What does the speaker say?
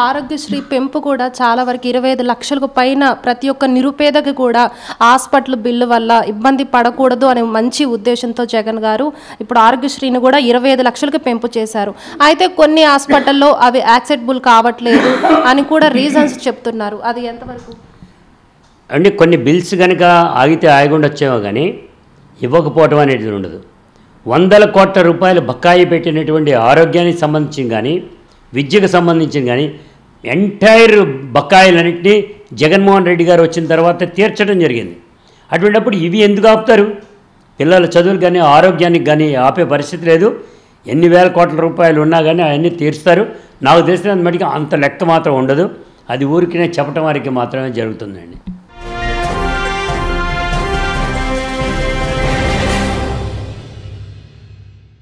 ఆరోగ్యశ్రీ పెంపు కూడా చాలా వరకు 25 లక్షలకు పైన ప్రతి ఒక్క నిరుపేదకి కూడా హాస్పిటల్ బిల్లు వల్ల ఇబ్బంది పడకూడదు అనే మంచి ఉద్దేశంతో జగన్ గారు ఇప్పుడు ఆరోగ్యశ్రీని కూడా 25 లక్షలకు పెంపు చేశారు. అయితే కొన్ని హాస్పిటల్లో అవి యాక్సెప్టబుల్ కావట్లేదు అని కూడా రీజన్స్ చెప్తున్నారు. అది ఎంతవరకు అంటే కొన్ని బిల్స్ కనుక ఆగితే ఆగికుండా వచ్చేవో కానీ ఇవ్వకపోవటం అనేది ఉండదు. 100 కోట్ల రూపాయలు బకాయి పెట్టినటువంటి ఆరోగ్యానికి సంబంధించి కానీ విద్యకు సంబంధించి కానీ ఎంటైర్ బకాయిలన్నింటినీ జగన్మోహన్ రెడ్డి గారు వచ్చిన తర్వాత తీర్చడం జరిగింది. అటువంటిప్పుడు ఇవి ఎందుకు ఆపుతారు? పిల్లల చదువులు కానీ ఆరోగ్యానికి కానీ ఆపే పరిస్థితి లేదు. ఎన్ని వేల కోట్ల రూపాయలు ఉన్నా కానీ అవన్నీ తీరుస్తారు. నాకు తెలిసినంత మటుకు అంత లెక్క మాత్రం ఉండదు. అది ఊరికినే చెప్పటం వారికి మాత్రమే జరుగుతుందండి.